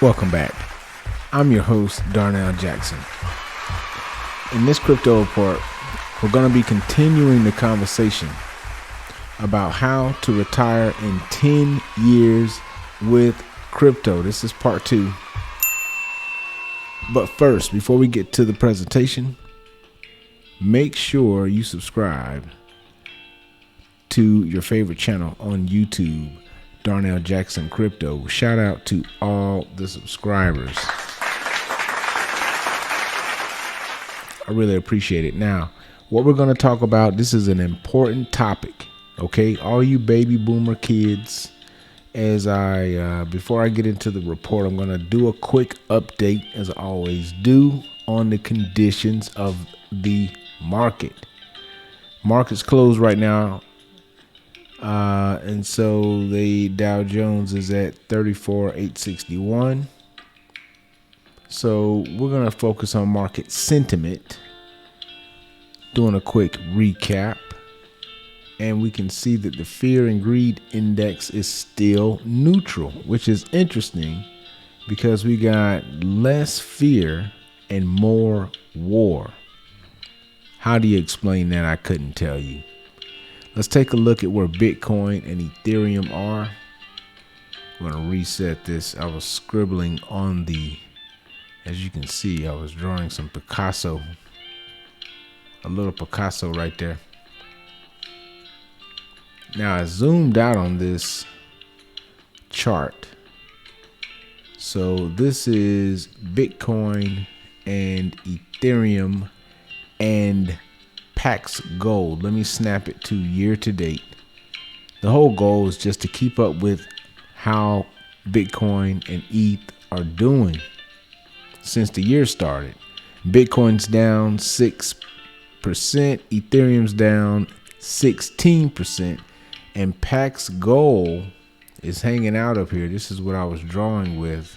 Welcome back. I'm your host, Darnell Jackson. In this crypto report, we're going to be continuing the conversation about how to retire in 10 years with crypto. This is part 2. But first, before we get to the presentation, make sure you subscribe to your favorite channel on YouTube, Darnell Jackson Crypto. Shout out to all the subscribers. I really appreciate it. Now, what we're going to talk about, this is an important topic, okay? All you baby boomer kids, before I get into the report, I'm going to do a quick update, as I always do, on the conditions of the market. Market's closed right now. And so the Dow Jones is at 34,861. So we're going to focus on market sentiment, doing a quick recap. And we can see that the fear and greed index is still neutral, which is interesting because we got less fear and more war. How do you explain that? I couldn't tell you. Let's take a look at where Bitcoin and Ethereum are. I'm going to reset this. I was scribbling on as you can see, I was drawing some Picasso, a little Picasso right there. Now I zoomed out on this chart. So this is Bitcoin and Ethereum and Pax Gold. Let me snap it to year to date. The whole goal is just to keep up with how Bitcoin and ETH are doing since the year started. Bitcoin's down 6%, Ethereum's down 16%, and Pax Gold is hanging out up here. This is what I was drawing with.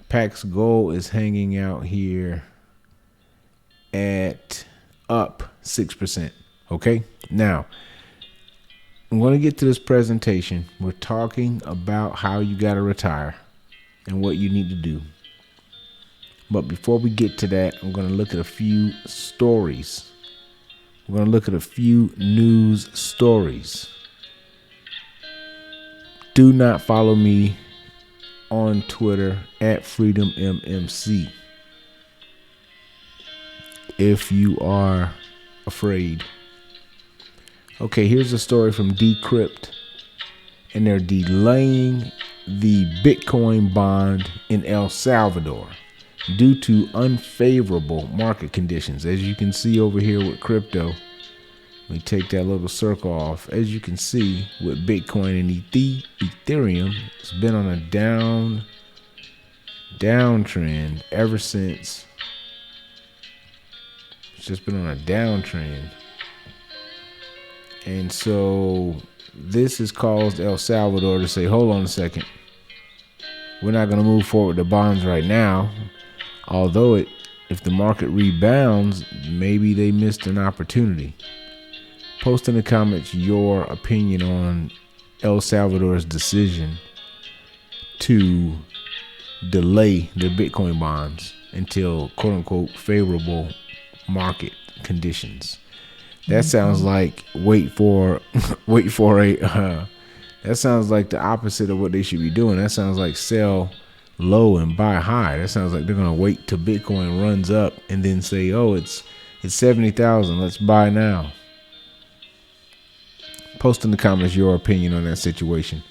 Pax Gold is hanging out here at up 6%. Okay, now I'm going to get to this presentation. We're talking about how you got to retire and what you need to do. But before we get to that, I'm going to look at a few stories. We're going to look at a few news stories. Do not follow me on Twitter at FreedomMMC if you are afraid. Okay, here's a story from Decrypt, and they're delaying the Bitcoin bond in El Salvador due to unfavorable market conditions. As you can see over here with crypto, let me take that little circle off. As you can see with Bitcoin and Ethereum, it's been on a downtrend ever since. It's just been on a downtrend. And so this has caused El Salvador to say, hold on a second. We're not going to move forward the bonds right now. Although if the market rebounds, maybe they missed an opportunity. Post in the comments your opinion on El Salvador's decision to delay their Bitcoin bonds until quote unquote favorable market conditions. That sounds like that sounds like the opposite of what they should be doing. That sounds like sell low and buy high. That sounds like they're going to wait till Bitcoin runs up and then say, oh, it's 70,000. Let's buy now. Post in the comments your opinion on that situation.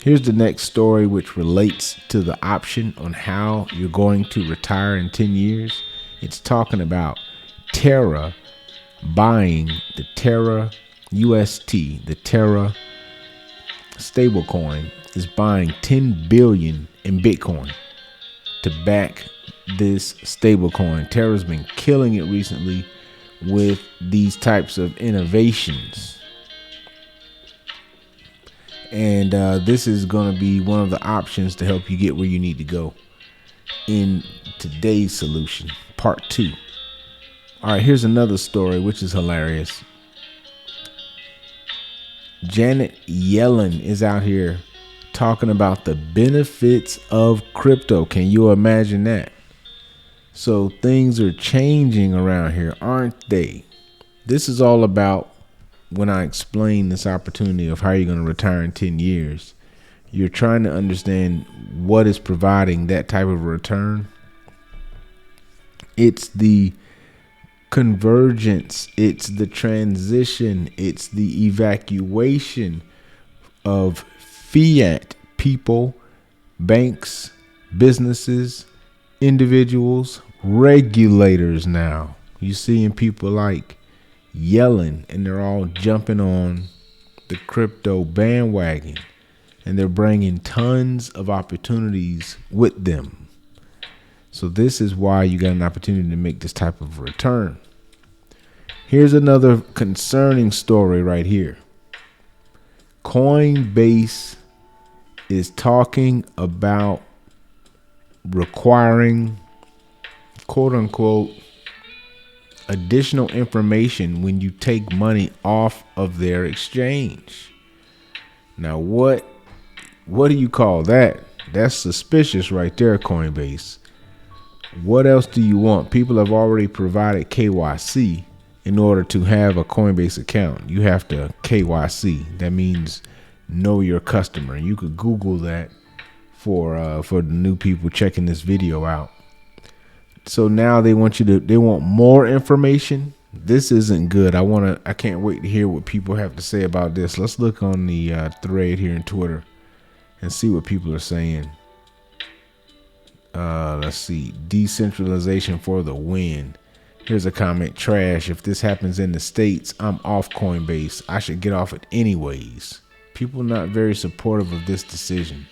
Here's the next story, which relates to the option on how you're going to retire in 10 years. It's talking about Terra buying the Terra UST, the Terra stablecoin, is buying 10 billion in Bitcoin to back this stablecoin. Terra's been killing it recently with these types of innovations. And this is going to be one of the options to help you get where you need to go in today's solution, part 2. All right, here's another story, which is hilarious. Janet Yellen is out here talking about the benefits of crypto. Can you imagine that? So things are changing around here, aren't they? This is all about when I explain this opportunity of how you're going to retire in 10 years. You're trying to understand what is providing that type of return. It's the convergence, it's the transition, it's the evacuation of fiat people, banks, businesses, individuals, regulators. Now you seeing people like yelling, and they're all jumping on the crypto bandwagon, and they're bringing tons of opportunities with them. So this is why you got an opportunity to make this type of return. Here's another concerning story right here. Coinbase is talking about requiring, quote unquote, additional information when you take money off of their exchange. Now, what do you call that? That's suspicious right there, Coinbase. What else do you want? People have already provided KYC in order to have a Coinbase account. You have to KYC. That means know your customer. You could Google that for the new people checking this video out. So now they want more information. This isn't good. I can't wait to hear what people have to say about this. Let's look on the thread here in Twitter and see what people are saying. Let's see. Decentralization for the win. Here's a comment. Trash. If this happens in the States, I'm off Coinbase. I should get off it anyways. People not very supportive of this decision.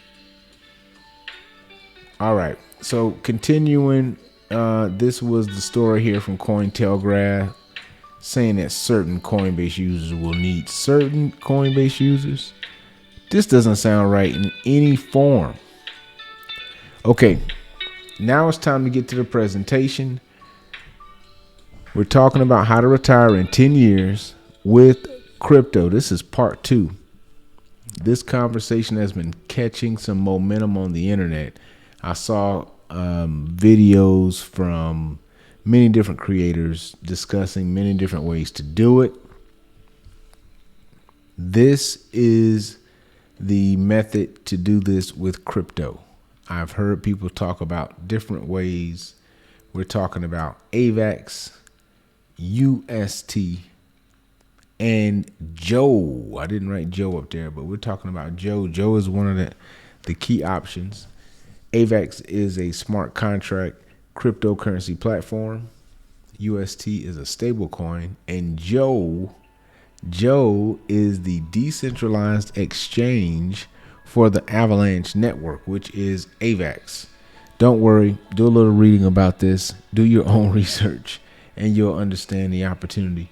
All right. So continuing, this was the story here from Cointelegraph saying that certain Coinbase users will need certain Coinbase users. This doesn't sound right in any form. Okay. Now it's time to get to the presentation. We're talking about how to retire in 10 years with crypto. This is part 2. This conversation has been catching some momentum on the internet. I saw videos from many different creators discussing many different ways to do it. This is the method to do this with crypto. I've heard people talk about different ways. We're talking about AVAX, UST, and Joe. I didn't write Joe up there, but we're talking about Joe. Joe is one of the key options. AVAX is a smart contract cryptocurrency platform. UST is a stable coin. And Joe is the decentralized exchange for the Avalanche network, which is AVAX. Don't worry, do a little reading about this, do your own research, and you'll understand the opportunity.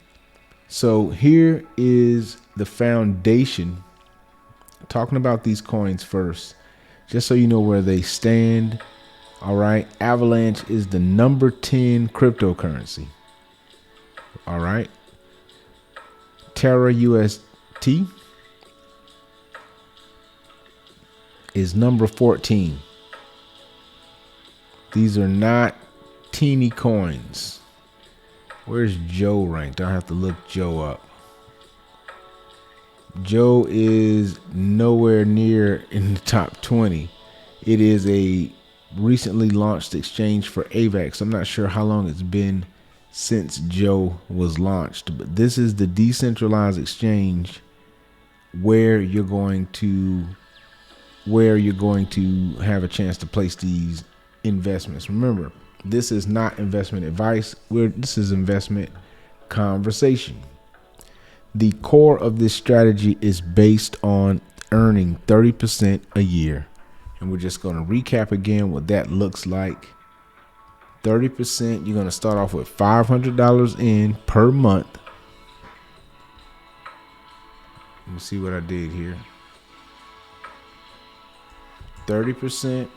So here is the foundation. Talking about these coins first, just so you know where they stand. All right, Avalanche is the number 10 cryptocurrency. All right, Terra UST is number 14. These are not teeny coins. Where's Joe ranked? I have to look Joe up. Joe is nowhere near in the top 20. It is a recently launched exchange for AVAX. I'm not sure how long it's been since Joe was launched, but this is the decentralized exchange where you're going to have a chance to place these investments. Remember, this is not investment advice. This is investment conversation. The core of this strategy is based on earning 30% a year. And we're just going to recap again what that looks like. 30%, you're going to start off with $500 in per month. Let me see what I did here. 30%.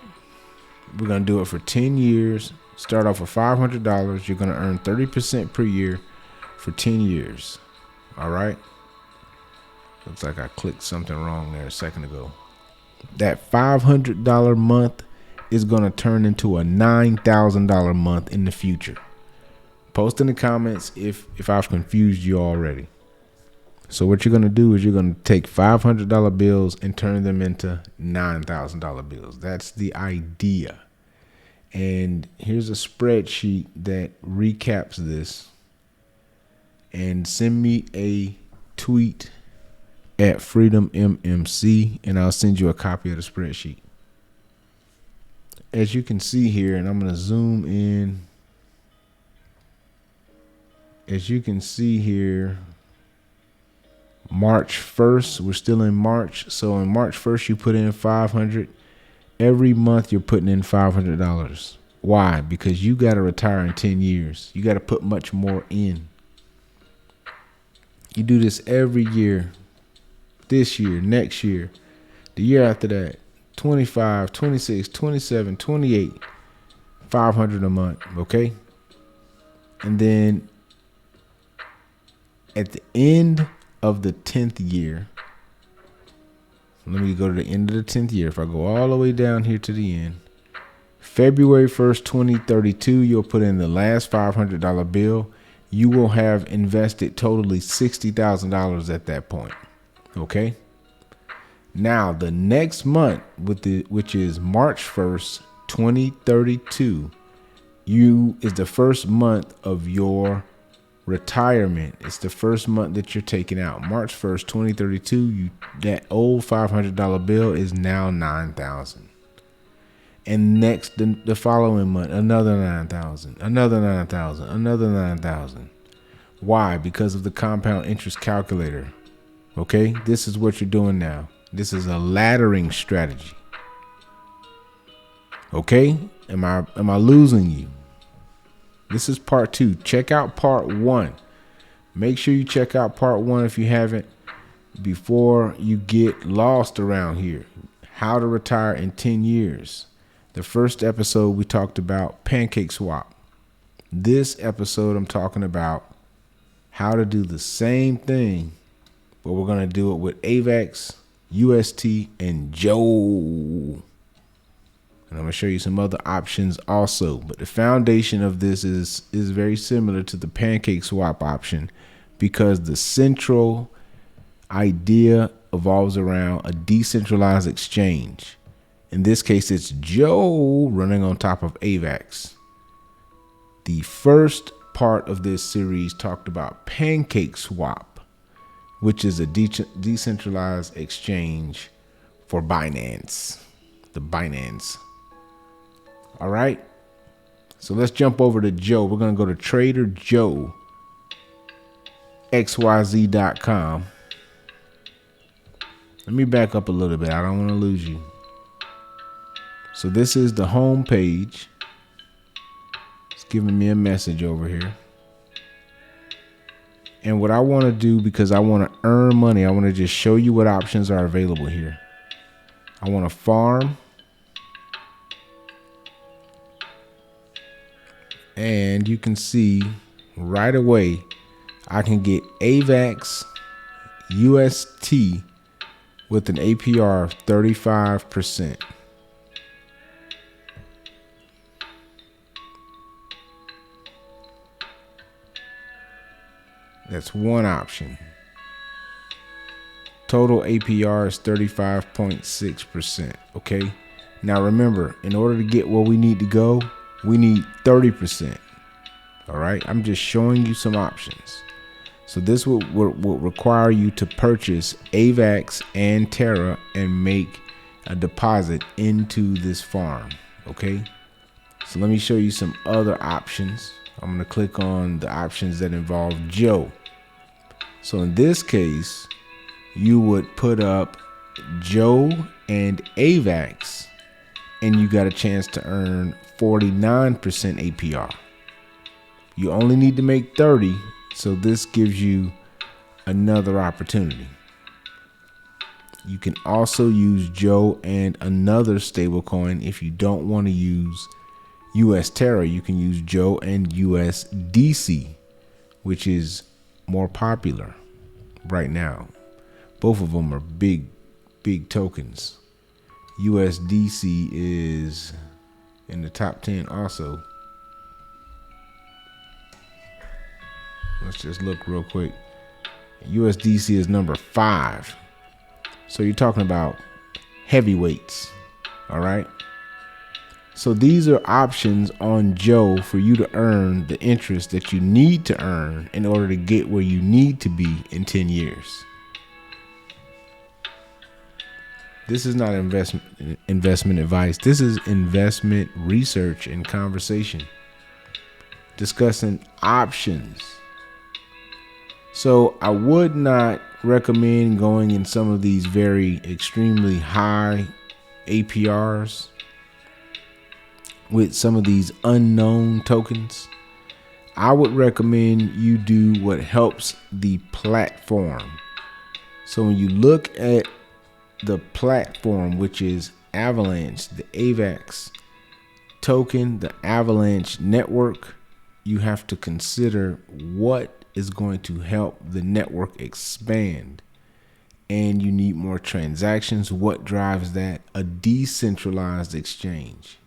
We're going to do it for 10 years. Start off with $500. You're going to earn 30% per year for 10 years. All right. Looks like I clicked something wrong there a second ago. That $500 month is going to turn into a $9,000 month in the future. Post in the comments if I've confused you already. So what you're going to do is you're going to take $500 bills and turn them into $9,000 bills. That's the idea. And here's a spreadsheet that recaps this. And send me a tweet at FreedomMMC and I'll send you a copy of the spreadsheet. As you can see here, and I'm going to zoom in. As you can see here, March 1st, we're still in March. So on March 1st, you put in 500. Every month you're putting in $500. Why? Because you got to retire in 10 years. You got to put much more in. You do this every year. This year, next year, the year after that, 25, 26, 27, 28, 500 a month, okay? And then at the end of the 10th year, let me go to the end of the 10th year. If I go all the way down here to the end, February 1st, 2032, you'll put in the last $500 bill. You will have invested totally $60,000 at that point. Okay. Now the next month, which is March 1st, 2032, is the first month of your retirement. It's the first month that you're taking out. March 1st, 2032, that old $500 bill is now $9,000. And next, the following month, another $9,000, another $9,000, another $9,000. Why? Because of the compound interest calculator. Okay, this is what you're doing now. This is a laddering strategy. Okay, am I losing you? This is part 2. Check out part 1. Make sure you check out part 1 if you haven't, before you get lost around here. How to retire in 10 years. The first episode we talked about pancake swap. This episode I'm talking about how to do the same thing, but we're going to do it with AVAX, UST, and Joe. And I'm going to show you some other options also. But the foundation of this is very similar to the pancake swap option, because the central idea evolves around a decentralized exchange. In this case, it's Joe running on top of AVAX. The first part of this series talked about pancake swap, which is a decentralized exchange for Binance, the Binance. All right. So let's jump over to Joe. We're going to go to Trader Joe XYZ.com. Let me back up a little bit. I don't want to lose you. So this is the home page. It's giving me a message over here. And what I want to do, because I want to earn money, I want to just show you what options are available here. I want to farm. And you can see right away, I can get AVAX UST with an APR of 35%. That's one option. Total APR is 35.6%. Okay. Now remember, in order to get where we need to go, we need 30%. All right. I'm just showing you some options. So this will require you to purchase AVAX and Terra and make a deposit into this farm. Okay. So let me show you some other options. I'm going to click on the options that involve Joe. So in this case, you would put up Joe and AVAX, and you got a chance to earn 49% APR. You only need to make 30, so this gives you another opportunity. You can also use Joe and another stablecoin. If you don't want to use US Terra, you can use Joe and USDC, which is more popular right now. Both of them are big tokens. USDC is in the top 10 also. Let's just look real quick. USDC is number 5. So you're talking about heavyweights. All right. So these are options on Joe for you to earn the interest that you need to earn in order to get where you need to be in 10 years. This is not investment advice. This is investment research and conversation, discussing options. So I would not recommend going in some of these very extremely high APRs with some of these unknown tokens. I would recommend you do what helps the platform. So when you look at the platform, which is Avalanche, the AVAX token, the Avalanche network, you have to consider what is going to help the network expand. And you need more transactions. What drives that? A decentralized exchange.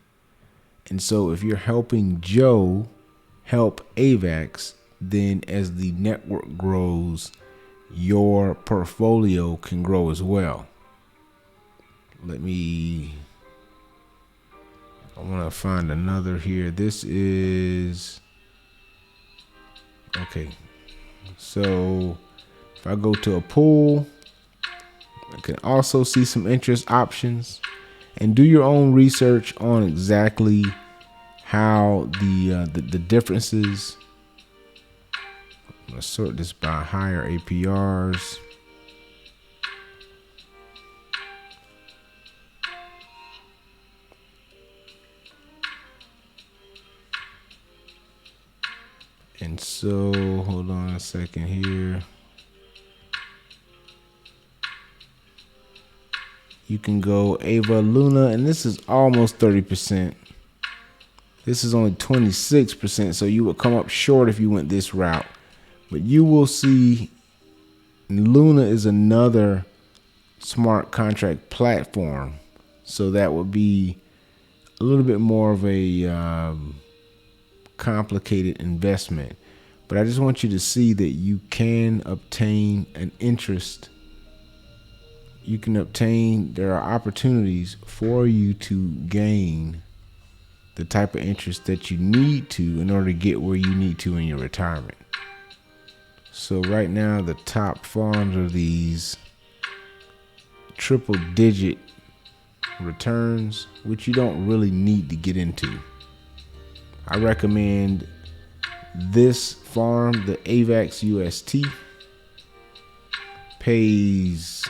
And so if you're helping Joe help AVAX, then as the network grows, your portfolio can grow as well. I want to find another here. This is, okay. So if I go to a pool, I can also see some interest options. And do your own research on exactly how the differences. I'm gonna sort this by higher APRs. And so, hold on a second here. You can go Ava Luna, and this is almost 30%. This is only 26%, so you would come up short if you went this route. But you will see Luna is another smart contract platform, so that would be a little bit more of a complicated investment. But I just want you to see that you can obtain an interest. There are opportunities for you to gain the type of interest that you need to in order to get where you need to in your retirement. So right now, the top farms are these triple digit returns, which you don't really need to get into. I recommend this farm, the AVAX UST, pays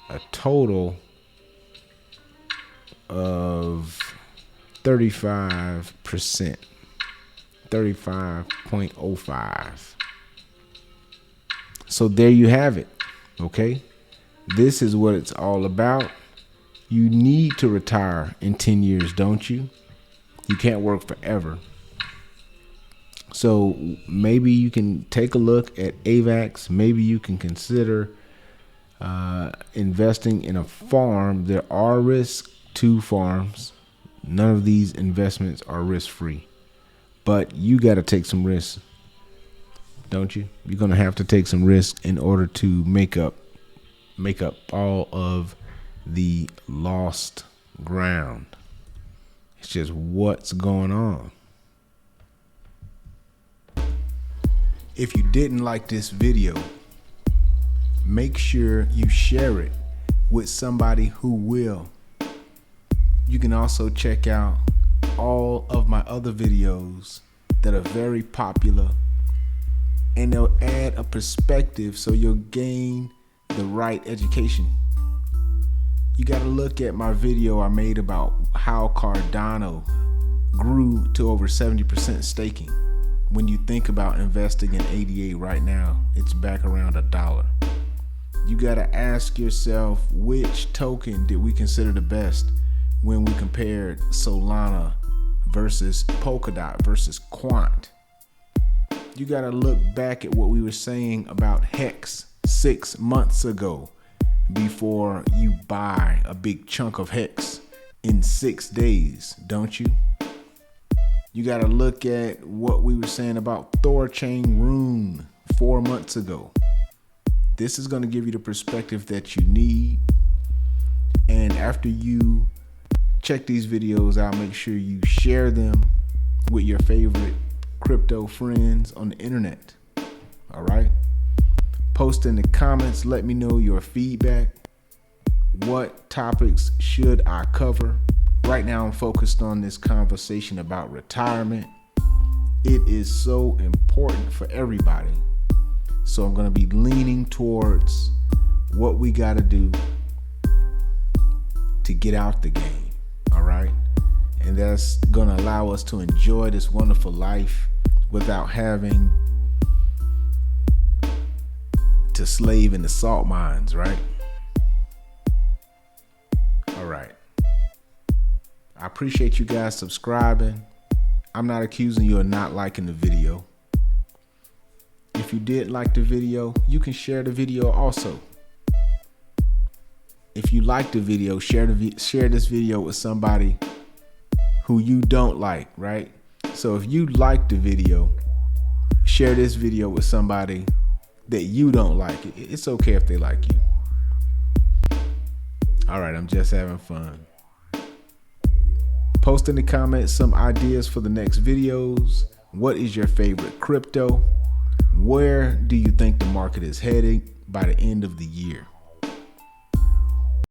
a total of 35%, 35.05. So there you have it. Okay. This is what it's all about. You need to retire in 10 years, don't you? You can't work forever. So maybe you can take a look at AVAX. Maybe you can consider investing in a farm. There are risks to farms. None of these investments are risk-free, but you got to take some risks, don't you? You're going to have to take some risks in order to make up all of the lost ground. It's just what's going on. If you didn't like this video, make sure you share it with somebody who will. You can also check out all of my other videos that are very popular, and they'll add a perspective so you'll gain the right education. You got to look at my video I made about how Cardano grew to over 70% staking. When you think about investing in ADA right now, it's back around $1. You got to ask yourself, which token did we consider the best when we compared Solana versus Polkadot versus Quant? You got to look back at what we were saying about Hex 6 months ago before you buy a big chunk of Hex. in 6 days, don't you? You got to look at what we were saying about Thorchain Rune 4 months ago. This is going to give you the perspective that you need. And after you check these videos out, make sure you share them with your favorite crypto friends on the internet. All right. Post in the comments. Let me know your feedback. What topics should I cover? Right now, I'm focused on this conversation about retirement. It is so important for everybody. So I'm going to be leaning towards what we got to do to get out the game. All right. And that's going to allow us to enjoy this wonderful life without having to slave in the salt mines, right? All right. I appreciate you guys subscribing. I'm not accusing you of not liking the video. If you did like the video, you can share the video also. If you like the video, share this video with somebody who you don't like, right? So if you like the video, share this video with somebody that you don't like. It's okay if they like you. All right, I'm just having fun. Post in the comments some ideas for the next videos. What is your favorite crypto? Where do you think the market is heading by the end of the year?